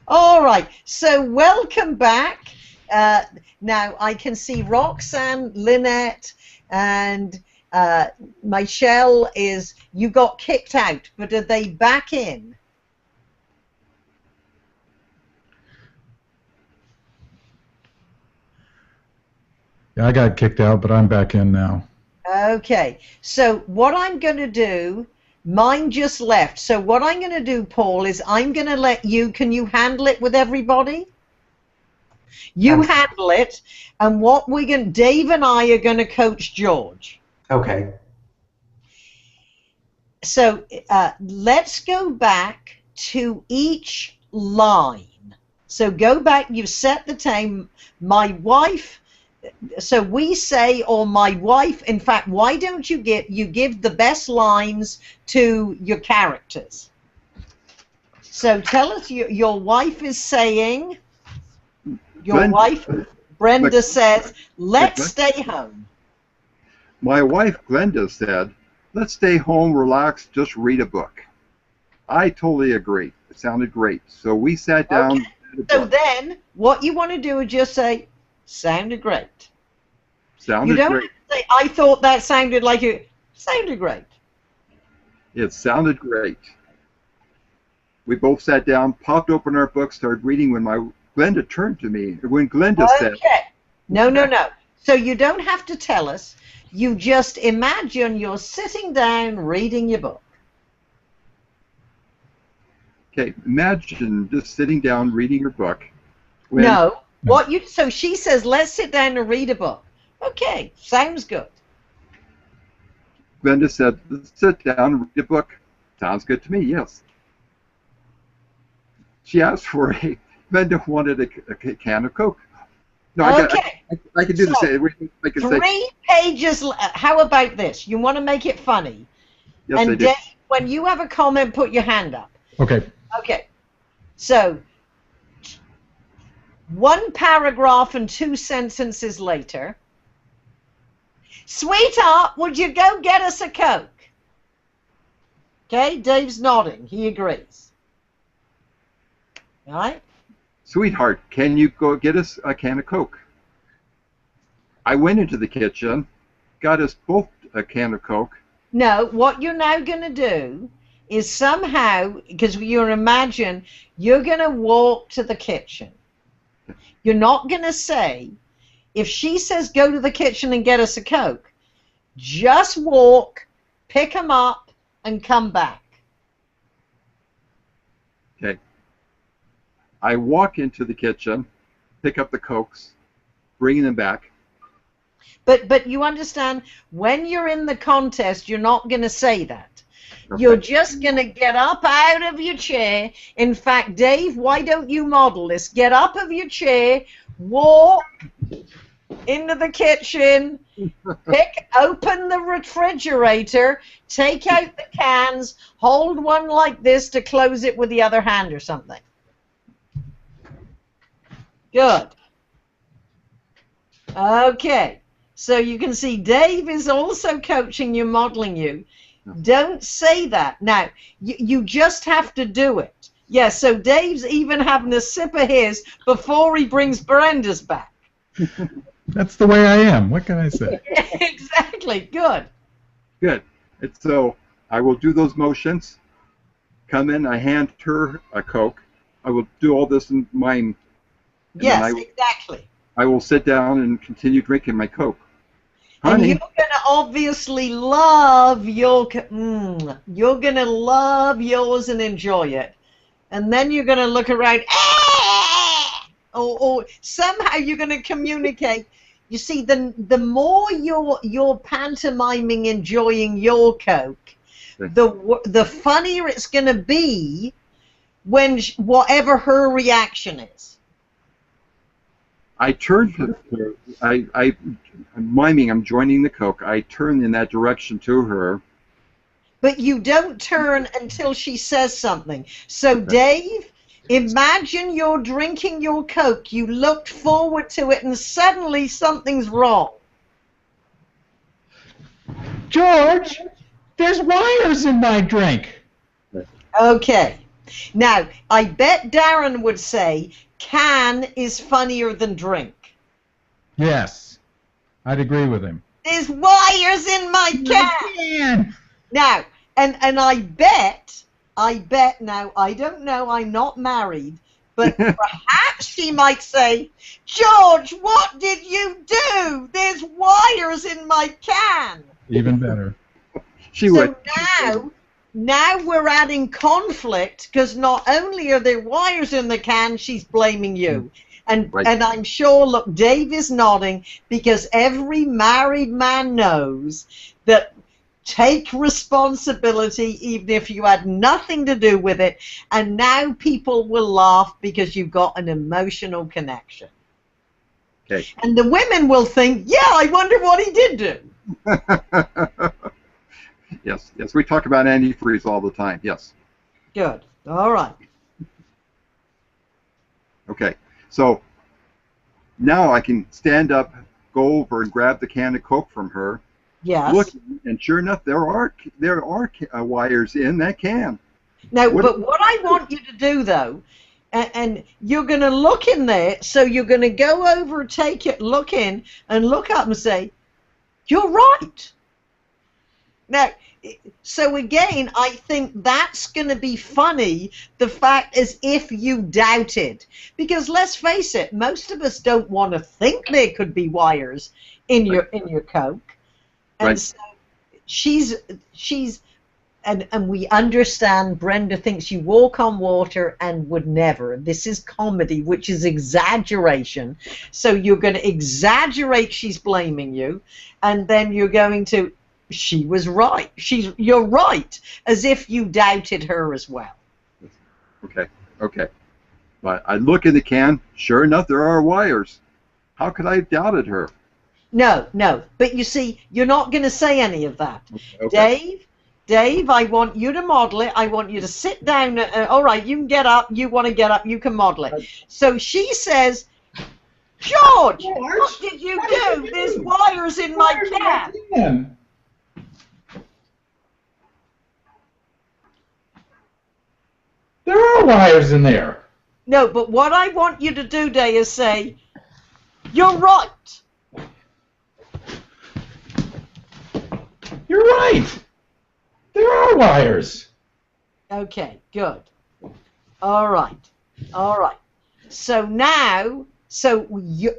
All right, so welcome back. Now I can see Roxanne, Lynette, and Michelle you got kicked out, but are they back in? Yeah, I got kicked out, but I'm back in now. Okay, so what I'm going to do, mine just left. So what I'm going to do, Paul, is I'm going to let you, can you handle it with everybody? You handle it, and what we're going, Dave and I are going to coach George. Okay. So let's go back to each line. So go back, you've set the time, my wife. So we say, or my wife, in fact, why don't you give the best lines to your characters? So tell us, your wife is saying, wife, Brenda says, let's stay home. My wife, Glenda, said, let's stay home, relax, just read a book. I totally agree. It sounded great. So we sat down. Okay. So then, what you want to do is just say, sounded great. Sounded great. You don't have to say, I thought that sounded like it. Sounded great. It sounded great. We both sat down, popped open our books, started reading when Glenda turned to me. When Glenda said... No. So you don't have to tell us. You just imagine you're sitting down reading your book. Okay, imagine just sitting down reading your book. So she says, let's sit down and read a book. Okay, sounds good. Glenda said, let's sit down and read a book. Sounds good to me, yes. She asked for Glenda wanted a can of Coke. No, okay. I can do the same. I can 3 pages. How about this? You want to make it funny. Yes, and I do. Dave, when you have a comment, put your hand up. Okay. Okay. So, 1 paragraph and 2 sentences later. Sweetheart, would you go get us a Coke? Okay, Dave's nodding. He agrees. All right? Sweetheart, can you go get us a can of Coke? I went into the kitchen, got us both a can of Coke. No, what you're now going to do is somehow, because you imagine, you're going to walk to the kitchen. You're not going to say, if she says go to the kitchen and get us a Coke, just walk, pick them up, and come back. Okay. I walk into the kitchen, pick up the Cokes, bring them back. But you understand, when you're in the contest, you're not going to say that. Okay. You're just going to get up out of your chair. In fact, Dave, why don't you model this? Get up of your chair, walk into the kitchen, open the refrigerator, take out the cans, hold one like this to close it with the other hand or something. Good. Okay. So you can see Dave is also coaching you, modeling you. Don't say that. Now, you just have to do it. Yeah, so Dave's even having a sip of his before he brings Brenda's back. That's the way I am. What can I say? Exactly. Good. Good. And so I will do those motions. Come in, I hand her a Coke. I will do all this in mime. Yes, exactly. I will sit down and continue drinking my Coke. And Honey, you're going to obviously love you're going to love yours and enjoy it. And then you're going to look around, or somehow you're going to communicate. You see, the more you're pantomiming enjoying your Coke, the funnier it's going to be when whatever her reaction is. I turn to her. I'm miming. I'm joining the Coke. I turn in that direction to her. But you don't turn until she says something. So, Dave, imagine you're drinking your Coke. You looked forward to it, and suddenly something's wrong. George, there's wires in my drink. Okay. Now, I bet Darren would say can is funnier than drink. Yes, I'd agree with him. There's wires in my can. Now, and I bet now, I don't know, I'm not married, but perhaps she might say, George, what did you do? There's wires in my can. Even better. She would. So now we're adding conflict, because not only are there wires in the can, she's blaming you. And Right. and I'm sure, look, Dave is nodding, because every married man knows that take responsibility even if you had nothing to do with it, and now people will laugh because you've got an emotional connection. Okay. And the women will think, yeah, I wonder what he did do. Yes, yes. We talk about antifreeze all the time. Yes. Good. All right. Okay. So now I can stand up, go over and grab the can of Coke from her. Yes. Look, and sure enough, there are wires in that can. Now, but what I want you to do, though, and you're going to look in there, so you're going to go over, take it, look in, and look up and say, you're right. Now, so again, I think that's going to be funny, the fact as if you doubted. Because let's face it, most of us don't want to think there could be wires in your Coke. And Right. so she's and we understand Brenda thinks you walk on water and would never. This is comedy, which is exaggeration. So you're going to exaggerate she's blaming you, and then you're going to, she was right. You're right, as if you doubted her as well. Okay. Okay. But I look in the can. Sure enough, there are wires. How could I have doubted her? No, no. But you see, you're not going to say any of that. Okay. Dave, I want you to model it. I want you to sit down. All right, you can get up. You want to get up, you can model it. So she says, George, what did you do? There's wires in my can. There are wires in there. No, but what I want you to do, Dave, is say, you're right. You're right. There are wires. Okay, good. All right. All right. So now,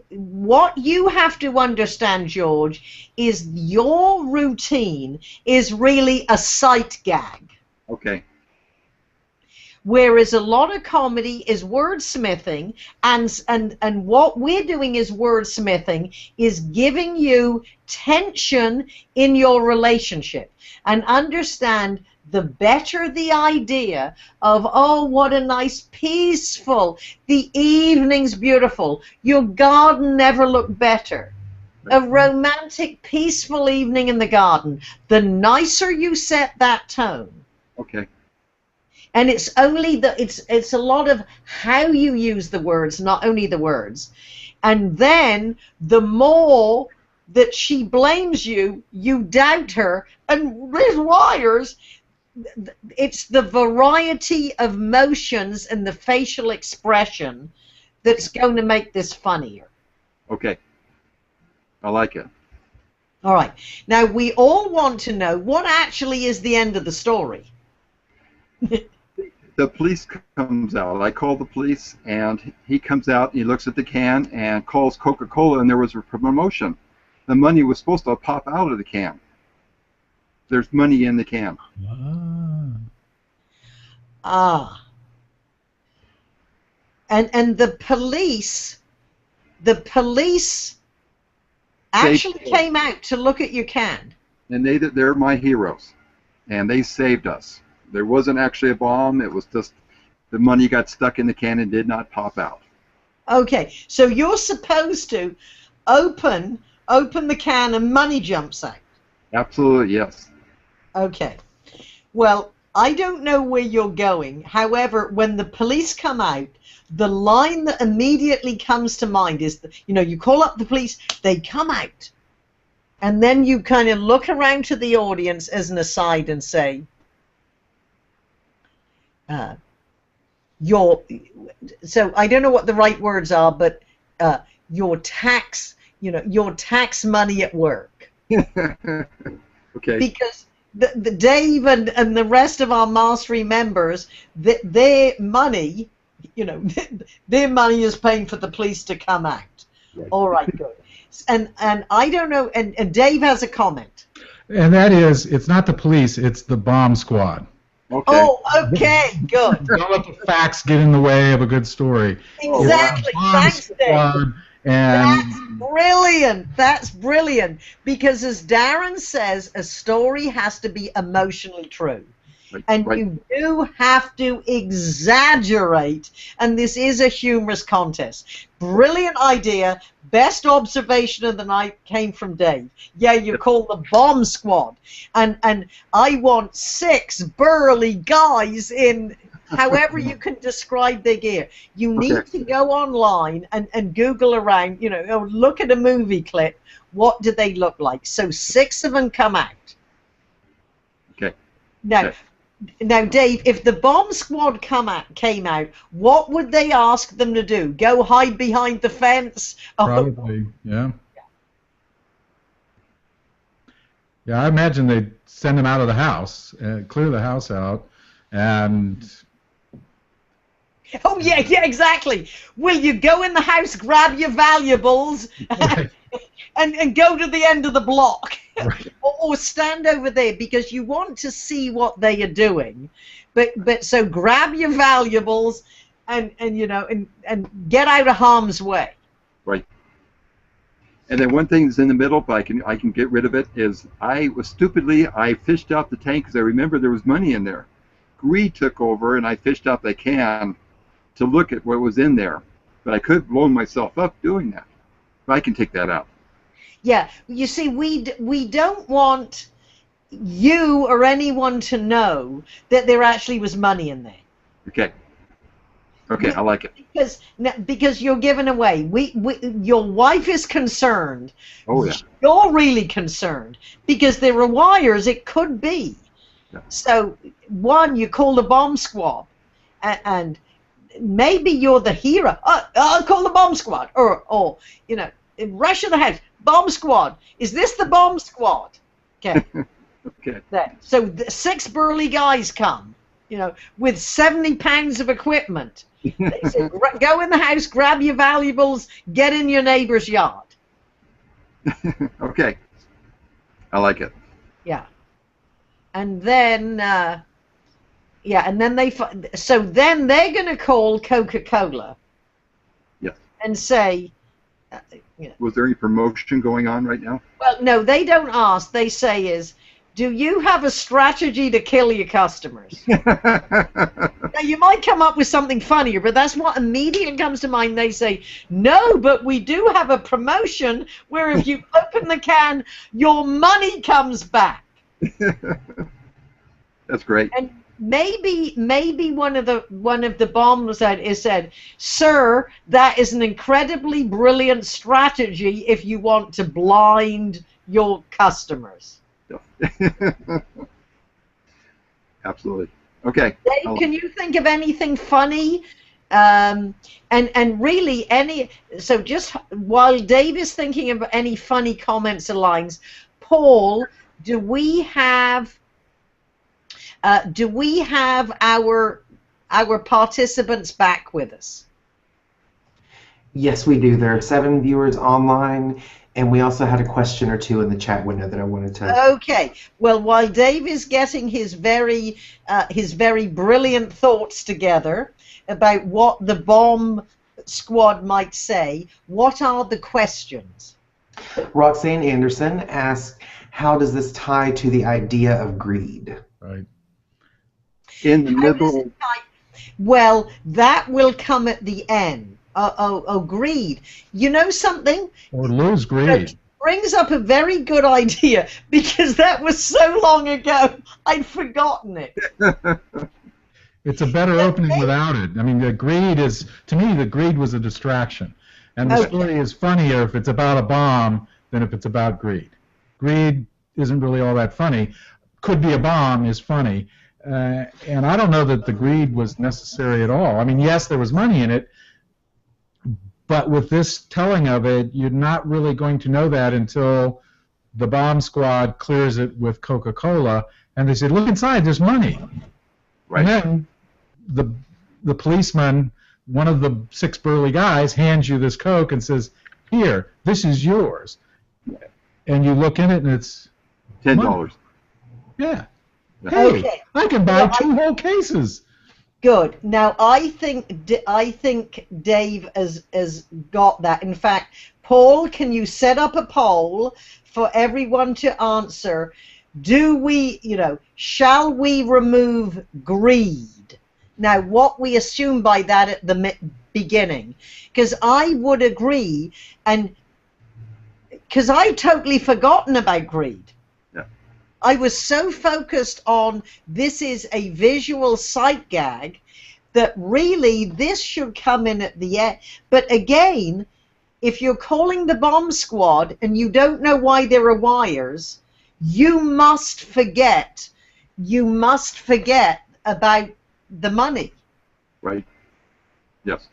what you have to understand, George, is your routine is really a sight gag. Okay. Whereas a lot of comedy is wordsmithing, and what we're doing is wordsmithing, is giving you tension in your relationship. And understand, the better the idea of, oh, what a nice, peaceful, the evening's beautiful, your garden never looked better. A romantic, peaceful evening in the garden, the nicer you set that tone. Okay. And it's only it's a lot of how you use the words, not only the words. And then the more that she blames you, you doubt her, and there's wires. It's the variety of motions and the facial expression that's going to make this funnier. Okay. I like it. All right. Now, we all want to know what actually is the end of the story. The police comes out. I call the police, and he comes out, and he looks at the can and calls Coca-Cola, and there was a promotion. The money was supposed to pop out of the can. There's money in the can. And the police actually came out to look at your can. And they're my heroes, and they saved us. There wasn't actually a bomb. It was just the money got stuck in the can and did not pop out. Okay, so you're supposed to open the can and money jumps out. Absolutely, yes. Okay. Well, I don't know where you're going. However, when the police come out, the line that immediately comes to mind is, you call up the police, they come out. And then you kind of look around to the audience as an aside and say, your, so I don't know what the right words are, but your tax, your tax money at work. Okay. Because the Dave and the rest of our mastery members, their money, their money is paying for the police to come out. Right. All right, good. And I don't know, and Dave has a comment. And that is, it's not the police, it's the bomb squad. Okay. Oh, okay, good. Don't let the facts get in the way of a good story. Exactly. Thanks, Dave. That's brilliant. That's brilliant. Because as Darren says, a story has to be emotionally true. Right, and right. you do have to exaggerate, and this is a humorous contest. Brilliant idea. Best observation of the night came from Dave. Yeah, you call the bomb squad, and I want 6 burly guys in however you can describe their gear. You need to go online and Google around, or look at a movie clip. What do they look like? So 6 of them come out. Okay. Now, Dave, if the bomb squad came out, what would they ask them to do? Go hide behind the fence? Probably, yeah. Yeah, I imagine they'd send them out of the house, clear the house out, and... Oh, yeah, exactly. Will you go in the house, grab your valuables, and go to the end of the block? Right. Or stand over there, because you want to see what they are doing. But so grab your valuables and get out of harm's way. Right. And then one thing that's in the middle, but I can get rid of it, is I fished out the tank because I remember there was money in there. Greed took over, and I fished out the can to look at what was in there. But I could have blown myself up doing that. But I can take that out. Yeah, you see, we don't want you or anyone to know that there actually was money in there. Okay. Okay, I like it. Because you're giving away. Your wife is concerned. Oh, yeah. You're really concerned because there are wires. It could be. Yeah. So, one, you call the bomb squad, and maybe you're the hero. I'll call the bomb squad, or rush to the house. Bomb squad. Is this the bomb squad? Okay. Okay. So 6 burly guys come, with 70 pounds of equipment. They say, go in the house, grab your valuables, get in your neighbor's yard. Okay. I like it. Yeah. And then, and then then they're going to call Coca-Cola. Yes. And say, Was there any promotion going on right now? Well, no, they don't ask. They say do you have a strategy to kill your customers? Now, you might come up with something funnier, but that's what immediately comes to mind. They say, no, but we do have a promotion where if you open the can, your money comes back. That's great. And maybe one of the bombs said, sir, that is an incredibly brilliant strategy if you want to blind your customers. Absolutely. Okay. Dave, can you think of anything funny? And really so just while Dave is thinking of any funny comments or lines, Paul, do we have our participants back with us? Yes, we do. There are 7 viewers online, and we also had a question or 2 in the chat window that I wanted to... Okay. Well, while Dave is getting his very brilliant thoughts together about what the bomb squad might say, what are the questions? Roxanne Anderson asks, how does this tie to the idea of greed? Right. In the middle. Well, that will come at the end. Greed. You know something? Or lose greed. That brings up a very good idea, because that was so long ago, I'd forgotten it. It's a better opening without it. I mean, the greed was a distraction. And the story is funnier if it's about a bomb than if it's about greed. Greed isn't really all that funny. Could be a bomb is funny. And I don't know that the greed was necessary at all. I mean, yes, there was money in it, but with this telling of it, you're not really going to know that until the bomb squad clears it with Coca-Cola, and they said, look inside, there's money. Right. And then the policeman, one of the 6 burly guys, hands you this Coke and says, here, this is yours. And you look in it, and it's $10. money. Yeah. Hey, Okay. I can buy 2 whole cases. Good. Now I think Dave has got that. In fact, Paul, can you set up a poll for everyone to answer? Do we, shall we remove greed? Now, what we assume by that at the beginning, because I would agree, and because I'd totally forgotten about greed. I was so focused on this is a visual sight gag that really this should come in at the end. But again, if you're calling the bomb squad and you don't know why there are wires, you must forget about the money. Right. Yes.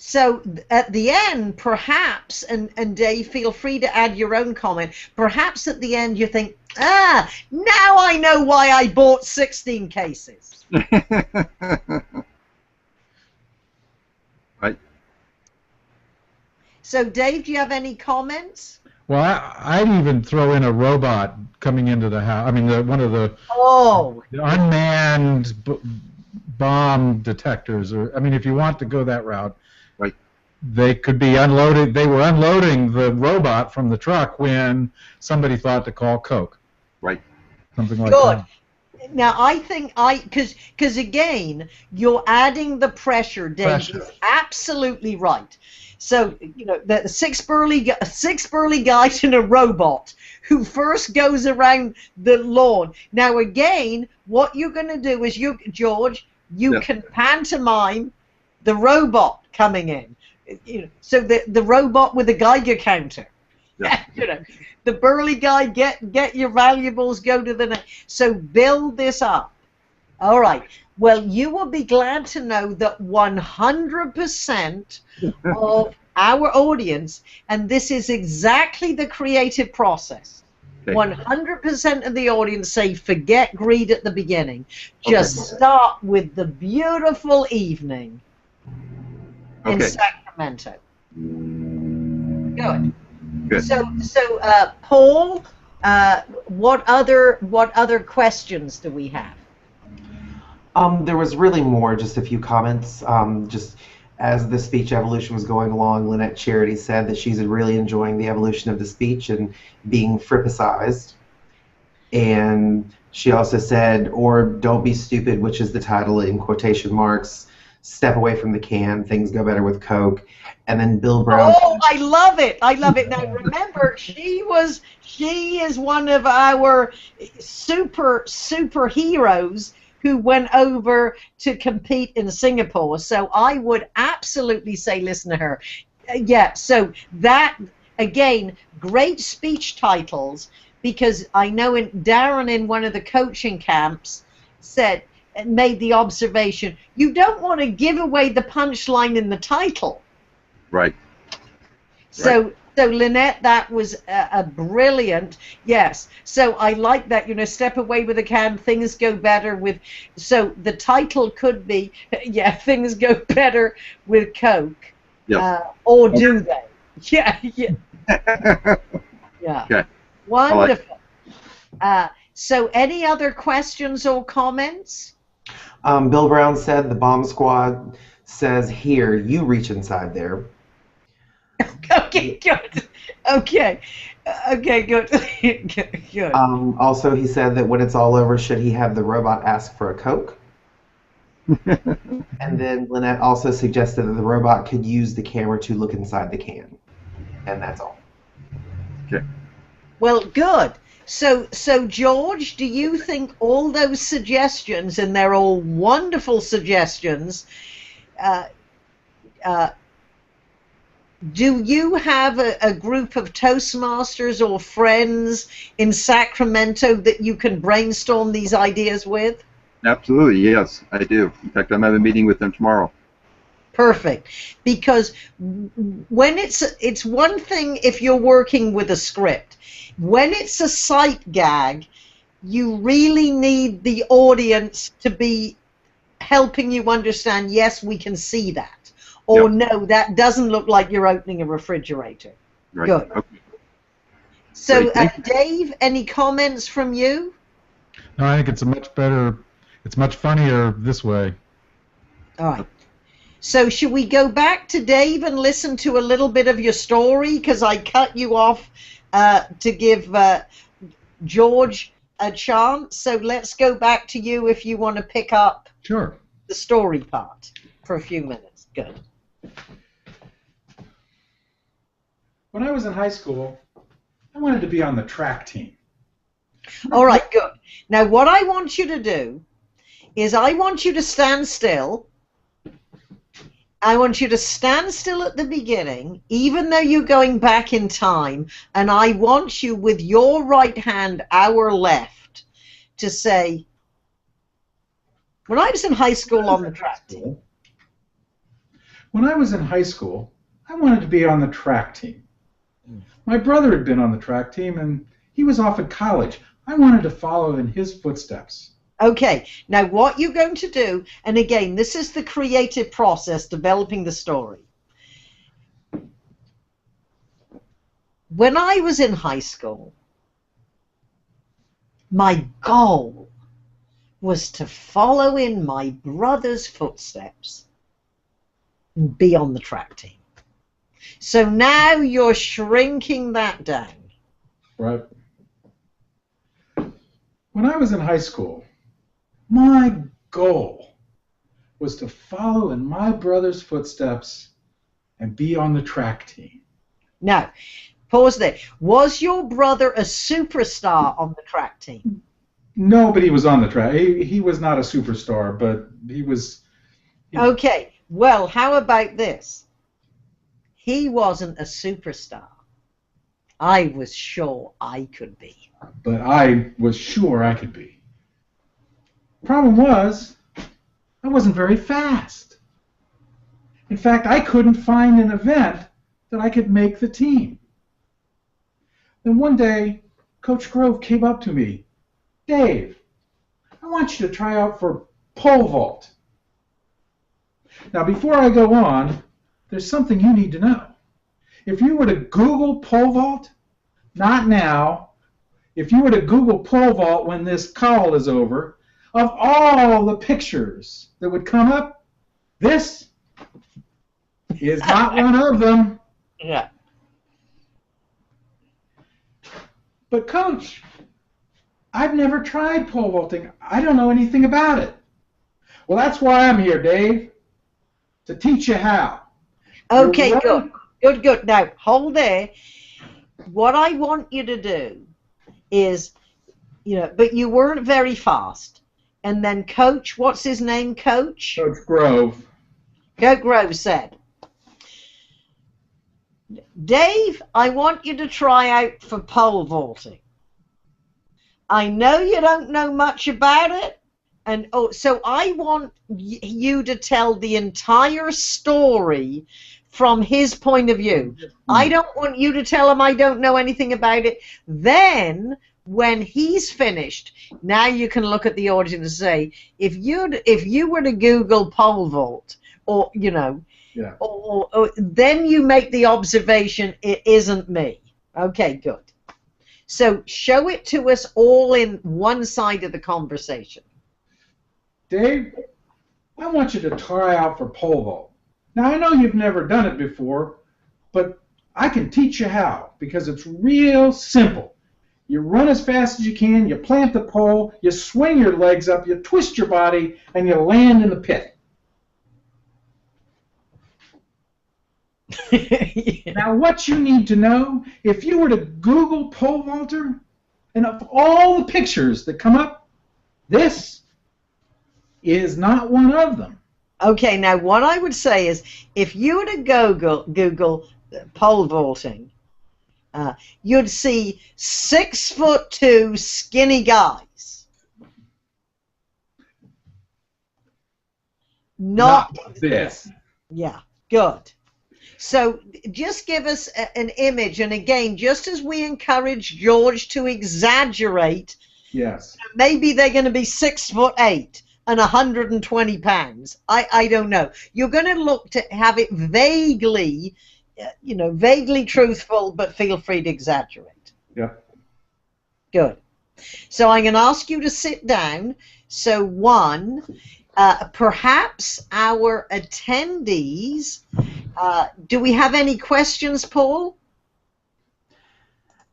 So at the end, perhaps, and Dave, feel free to add your own comment, perhaps at the end you think, now I know why I bought 16 cases. Right. So Dave, do you have any comments? Well, I'd even throw in a robot coming into the house. I mean, one of the unmanned bomb detectors. Or I mean, if you want to go that route. Right. They could be unloaded. They were unloading the robot from the truck when somebody thought to call Coke. Right. Something like Good. that. Now, I think because again, you're adding the pressure, Dave. Pressure. Is absolutely right. So, the 6 burly guys in a robot who first goes around the lawn. Now, again, what you're going to do is George, you can pantomime the robot coming in. So the robot with the Geiger counter. Yeah. The burly guy, get your valuables, go to the next. So build this up. All right. Well, you will be glad to know that 100% of our audience, and this is exactly the creative process, 100% of the audience say forget greed at the beginning. Just start with the beautiful evening in Sacramento. Good. So Paul, what other questions do we have? There was really more, just a few comments. Just as the speech evolution was going along, Lynette Charity said that she's really enjoying the evolution of the speech and being Frippicized. And she also said, or don't be stupid, which is the title in quotation marks, step away from the can, things go better with Coke. And then Bill Brown. Oh, I love it. I love it. Now remember, she is one of our superheroes who went over to compete in Singapore. So I would absolutely say listen to her. Yeah, so that, again, great speech titles, because I know Darren in one of the coaching camps made the observation, you don't want to give away the punchline in the title. Right. So Lynette, that was a brilliant, yes. So I like that, step away with a can, things go better with, so the title could be, things go better with Coke. Yes. Or do they? Yeah. Yeah. Okay. Wonderful. So any other questions or comments? Bill Brown said the bomb squad says, here, you reach inside there. Okay, good. Okay, good. Good. Also, he said that when it's all over, should he have the robot ask for a Coke? And then Lynette also suggested that the robot could use the camera to look inside the can. And that's all. Okay. Well, good. So George, do you think all those suggestions, and they're all wonderful suggestions, do you have a group of Toastmasters or friends in Sacramento that you can brainstorm these ideas with? Absolutely, yes, I do. In fact, I'm having a meeting with them tomorrow. Perfect. Because when it's one thing if you're working with a script. When it's a sight gag, you really need the audience to be helping you understand, yes, we can see that. Or Yep. no, that doesn't look like you're opening a refrigerator. Right. Good. Okay. So, Great, thank you. Dave, any comments from you? No, I think it's it's much funnier this way. All right. So should we go back to Dave and listen to a little bit of your story? Because I cut you off to give George a chance. So let's go back to you if you want to pick up Sure. the story part for a few minutes. Good. When I was in high school, I wanted to be on the track team. All right, good. Now what I want you to do is I want you to stand still. I want you to stand still at the beginning, even though you're going back in time, and I want you with your right hand, our left, to say, when I was in high school on the track team. When I was in high school, I wanted to be on the track team. My brother had been on the track team, and he was off at college. I wanted to follow in his footsteps. Okay, now what you're going to do, and again, this is the creative process, developing the story. When I was in high school, my goal was to follow in my brother's footsteps and be on the track team. So now you're shrinking that down. Right. When I was in high school, my goal was to follow in my brother's footsteps and be on the track team. Now, pause there. Was your brother a superstar on the track team? No, but he was on the track. He was not a superstar, but he was. Okay, well, how about this? He wasn't a superstar. I was sure I could be. But I was sure I could be. Problem was, I wasn't very fast. In fact, I couldn't find an event that I could make the team. Then one day, Coach Grove came up to me. Dave, I want you to try out for pole vault. Now, before I go on, there's something you need to know. If you were to Google pole vault, not now, if you were to Google pole vault when this call is over, of all the pictures that would come up, this is not one of them. Yeah. But Coach, I've never tried pole vaulting. I don't know anything about it. Well, that's why I'm here, Dave, to teach you how. Okay, good. Good. Now, hold there. What I want you to do is, but you weren't very fast. And then Coach, what's his name, Coach? Coach Grove. Coach Grove said, Dave, I want you to try out for pole vaulting. I know you don't know much about it, and so I want you to tell the entire story from his point of view. I don't want you to tell him I don't know anything about it. Then, when he's finished, now you can look at the audience and say, if you were to Google pole vault, or Yeah. or then you make the observation, it isn't me. Okay, good. So show it to us all in one side of the conversation. Dave, I want you to try out for pole vault. Now, I know you've never done it before, but I can teach you how, because it's real simple. You run as fast as you can, you plant the pole, you swing your legs up, you twist your body, and you land in the pit. Now, what you need to know, if you were to Google pole vaulter, and of all the pictures that come up, this is not one of them. Okay, now what I would say is, if you were to Google pole vaulting, you'd see 6'2" skinny guys. Not this. Yeah, good. So just give us an image, and again, just as we encourage George to exaggerate, Yes. maybe they're going to be 6'8" and 120 pounds. I don't know. You're going to look to have it vaguely, vaguely truthful, but feel free to exaggerate. Yeah. Good. So I'm going to ask you to sit down. So one, perhaps our attendees, do we have any questions, Paul?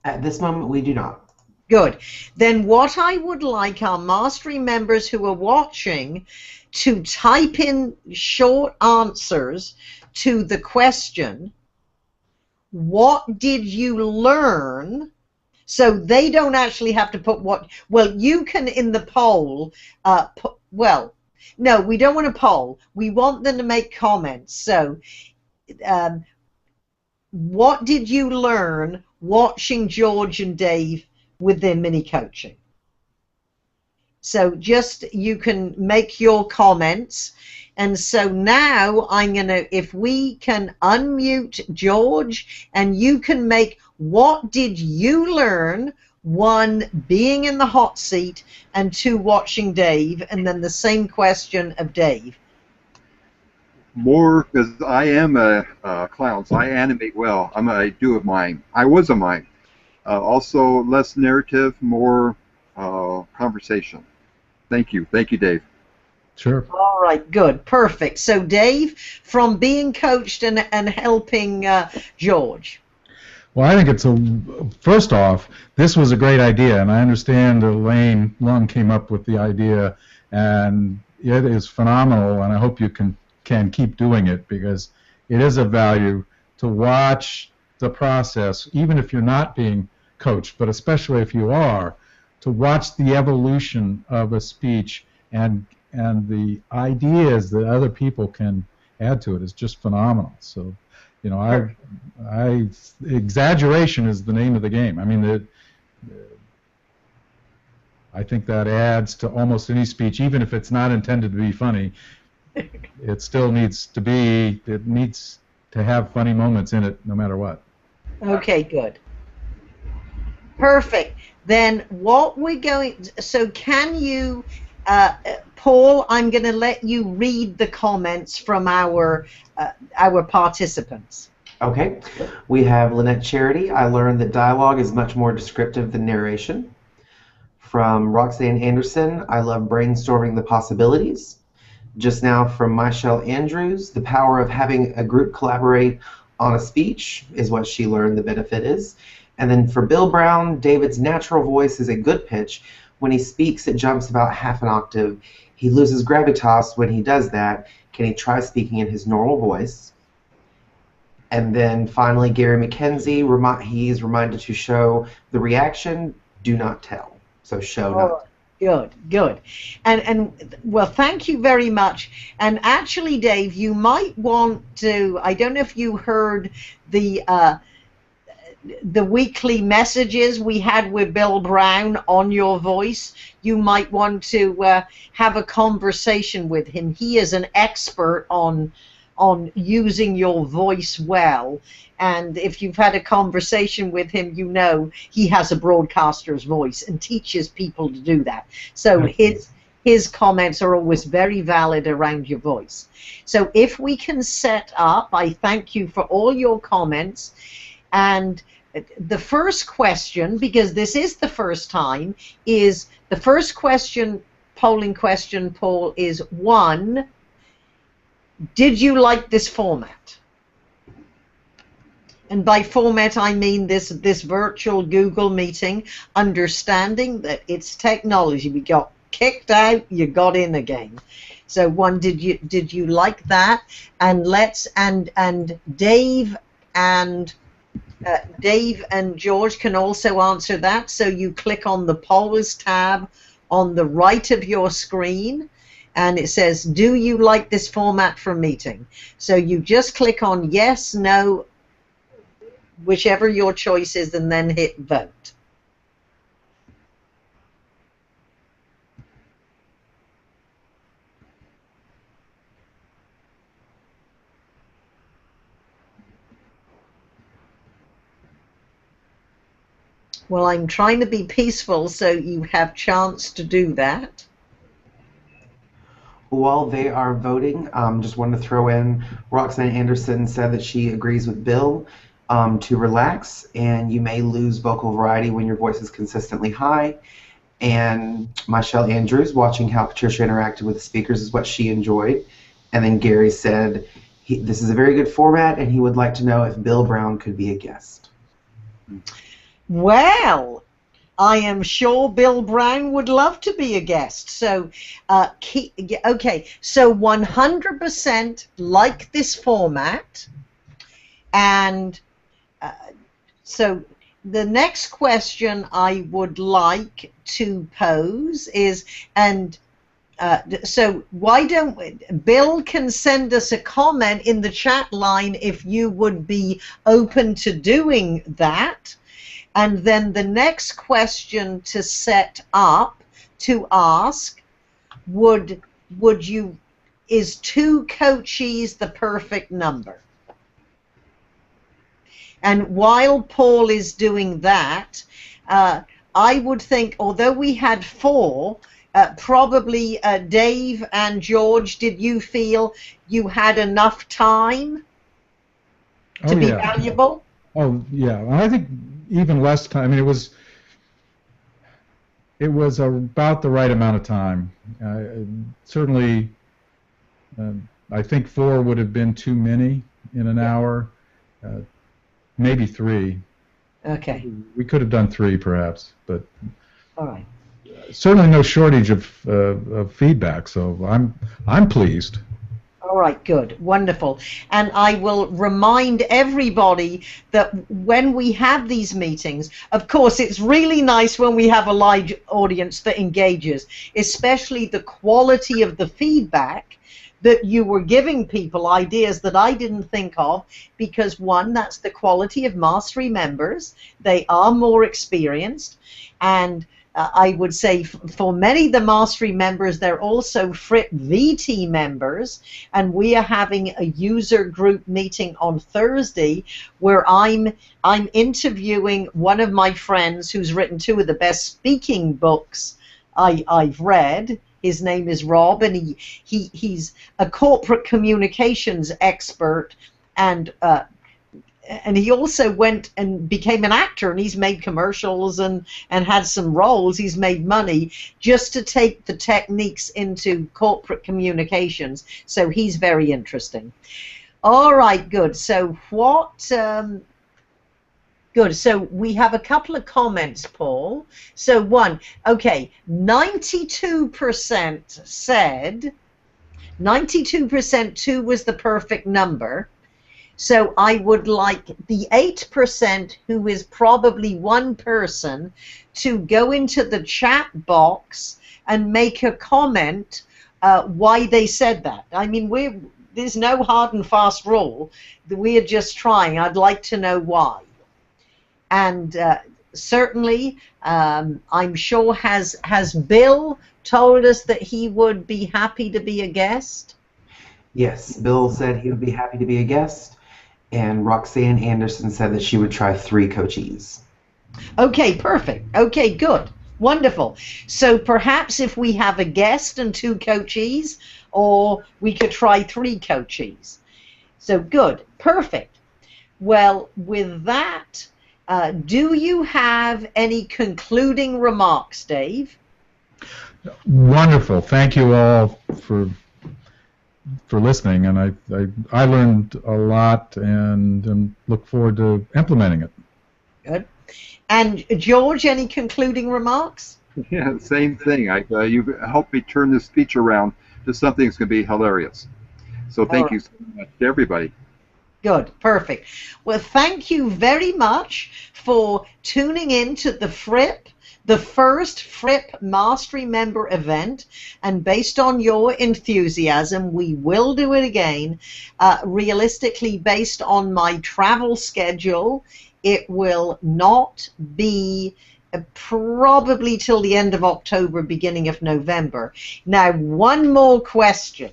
At this moment, we do not. Good. Then what I would like our mastery members who are watching to type in short answers to the question, what did you learn? So they don't actually have to put what, well, you can in the poll, well, no, we don't want a poll. We want them to make comments. So what did you learn watching George and Dave with their mini coaching? So just, you can make your comments. And so now I'm going to, if we can unmute George, and you can make, what did you learn? One, being in the hot seat, and two, watching Dave, and then the same question of Dave. More, because I am a clown, so I animate well. I do a mime. I was a mime. Also, less narrative, more conversation. Thank you. Thank you, Dave. Sure. All right, good, perfect. So Dave, from being coached and helping George. Well, I think it's first off, this was a great idea, and I understand Elaine Lung came up with the idea, and it is phenomenal, and I hope you can keep doing it, because it is of value to watch the process, even if you're not being coached, but especially if you are, to watch the evolution of a speech and the ideas that other people can add to it is just phenomenal. So, you know, exaggeration is the name of the game. I mean, I think that adds to almost any speech, even if it's not intended to be funny. It still needs to be. It needs to have funny moments in it, no matter what. Okay, good. Perfect. Then what we're going, so can you, Paul, I'm going to let you read the comments from our participants. Okay. We have Lynette Charity. I learned that dialogue is much more descriptive than narration. From Roxanne Anderson, I love brainstorming the possibilities. Just now from Michelle Andrews, the power of having a group collaborate on a speech is what she learned the benefit is. And then for Bill Brown, David's natural voice is a good pitch. When he speaks, it jumps about half an octave. He loses gravitas when he does that. Can he try speaking in his normal voice? And then finally, Gary McKenzie, he's reminded to show the reaction, do not tell. So show, not tell. Good, good. And well, thank you very much. And actually, Dave, you might want to, I don't know if you heard the weekly messages we had with Bill Brown on your voice. You might want to have a conversation with him. He is an expert on using your voice well, and if you've had a conversation with him, you know he has a broadcaster's voice and teaches people to do that. So his comments are always very valid around your voice. So if we can set up, I thank you for all your comments. And the first question, because this is the first time, is the first question, polling question, Paul, is one, did you like this format? And by format, I mean this virtual Google meeting, understanding that it's technology. We got kicked out, you got in again. So one, did you like that? And Dave and George can also answer that. So you click on the polls tab on the right of your screen, and it says, do you like this format for meeting? So you just click on yes, no, whichever your choice is, and then hit vote. Well, I'm trying to be peaceful, so you have chance to do that. While they are voting, just wanted to throw in, Roxanne Anderson said that she agrees with Bill to relax, and you may lose vocal variety when your voice is consistently high. And Michelle Andrews, watching how Patricia interacted with the speakers, is what she enjoyed. And then Gary said, this is a very good format, and he would like to know if Bill Brown could be a guest. Well, I am sure Bill Brown would love to be a guest. So, okay, so 100% like this format. And so the next question I would like to pose is, so why don't Bill can send us a comment in the chat line if you would be open to doing that. And then the next question to set up to ask, is 2 coachees the perfect number? And while Paul is doing that, I would think, although we had 4, probably Dave and George, did you feel you had enough time to be valuable? Oh, yeah. I think even less time. I mean, it was about the right amount of time. Certainly, I think 4 would have been too many in an hour. Maybe 3. Okay. We could have done 3, perhaps, but all right. Certainly no shortage of feedback. So I'm pleased. All right, good, wonderful. And I will remind everybody that when we have these meetings, of course, it's really nice when we have a live audience that engages, especially the quality of the feedback that you were giving people, ideas that I didn't think of, because one, that's the quality of Mastery members. They are more experienced, and I would say for many of the Mastery members, they're also Fripp VT members, and we are having a user group meeting on Thursday where I'm interviewing one of my friends who's written 2 of the best speaking books I've read. His name is Rob, and he's a corporate communications expert, and he also went and became an actor, and he's made commercials and had some roles. He's made money just to take the techniques into corporate communications. So he's very interesting. All right, good. So good. So we have a couple of comments, Paul. So one, okay, 92% said 2 was the perfect number. So I would like the 8%, who is probably one person, to go into the chat box and make a comment why they said that. I mean, there's no hard and fast rule. We are just trying. I'd like to know why. And certainly, I'm sure, has Bill told us that he would be happy to be a guest? Yes, Bill said he would be happy to be a guest. And Roxanne Anderson said that she would try 3 coachees. Okay, perfect. Okay, good. Wonderful. So perhaps if we have a guest and 2 coachees, or we could try 3 coachees. So good. Perfect. Well, with that, do you have any concluding remarks, Dave? Wonderful. Thank you all for listening, and I learned a lot, and look forward to implementing it. Good. And George, any concluding remarks? Yeah, same thing. You've helped me turn this speech around to something that's going to be hilarious. So thank you so much to everybody. Good, perfect. Well, thank you very much for tuning in to the first Fripp Mastery member event, and based on your enthusiasm, we will do it again. Realistically, based on my travel schedule, it will not be probably till the end of October, beginning of November. Now, one more question.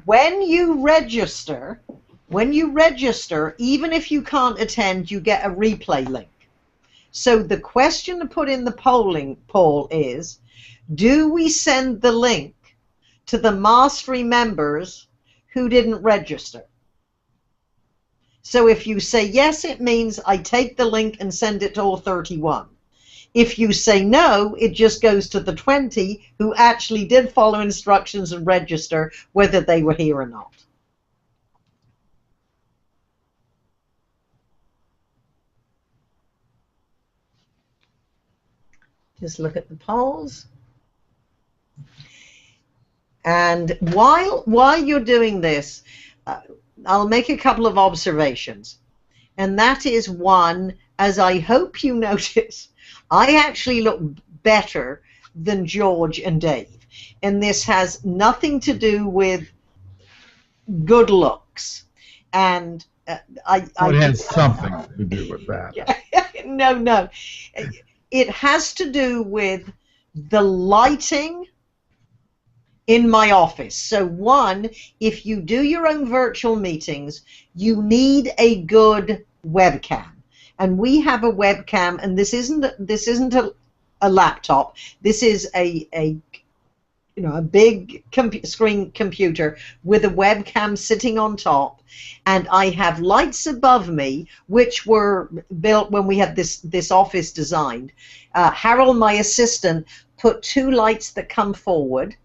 When you register, even if you can't attend, you get a replay link. So the question to put in the poll is, do we send the link to the mastery members who didn't register? So if you say yes, it means I take the link and send it to all 31. If you say no, it just goes to the 20 who actually did follow instructions and register, whether they were here or not. Just look at the polls. And while you're doing this, I'll make a couple of observations. And that is one, as I hope you notice, I actually look better than George and Dave. And this has nothing to do with good looks. And It has something to do with that. No. It has to do with the lighting in my office. So one, if you do your own virtual meetings, you need a good webcam. And we have a webcam, and this isn't a laptop. This is a big screen computer with a webcam sitting on top, and I have lights above me which were built when we had this office designed. Harold, my assistant, put 2 lights that come forward,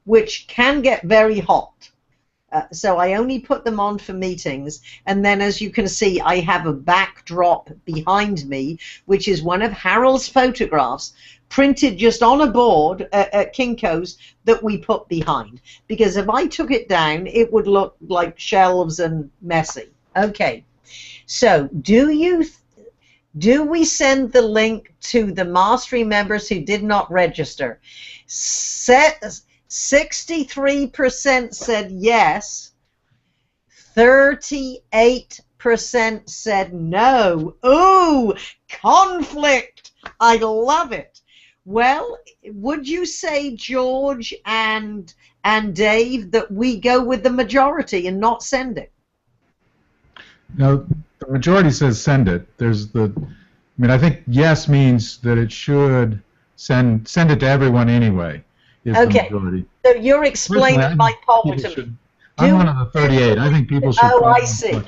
which can get very hot. So I only put them on for meetings, and then as you can see, I have a backdrop behind me, which is one of Harold's photographs printed just on a board at Kinko's that we put behind. Because if I took it down, it would look like shelves and messy. Okay, so do we send the link to the mastery members who did not register? 63% said yes, 38% said no. Ooh, conflict! I love it. Well, would you say, George and Dave, that we go with the majority and not send it? No, the majority says send it. I think yes means that it should send it to everyone anyway. Okay, so you're explaining my poll to me. I'm one of the 38. I think people should. Oh, I see.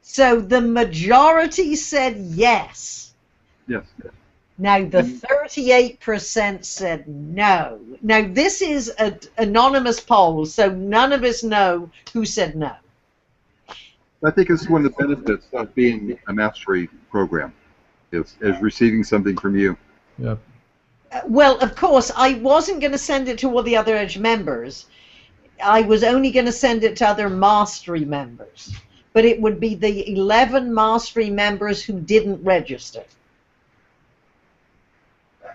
So the majority said yes. Yes. Now the 38% said no. Now this is an anonymous poll, so none of us know who said no. I think it's one of the benefits of being a mastery program, is receiving something from you. Yep. Well, of course, I wasn't going to send it to all the other Edge members. I was only going to send it to other mastery members. But it would be the 11 mastery members who didn't register.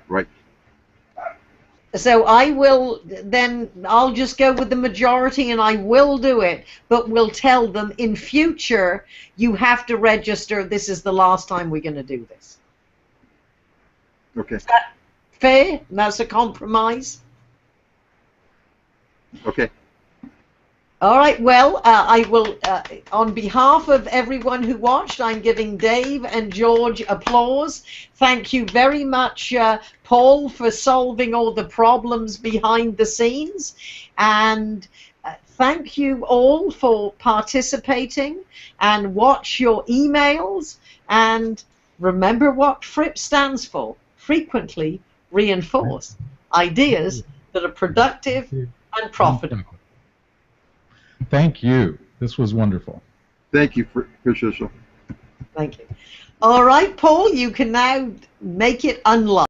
Right. So I'll just go with the majority and I will do it, but we'll tell them in future, you have to register. This is the last time we're going to do this. Okay. Is that fair? That's a compromise? Okay. All right, well, I will, on behalf of everyone who watched, I'm giving Dave and George applause. Thank you very much, Paul, for solving all the problems behind the scenes. And thank you all for participating, and watch your emails. And remember what Fripp stands for: frequently reinforce ideas that are productive and profitable. Thank you. This was wonderful. Thank you, Patricia. Thank you. All right, Paul, you can now make it unlocked.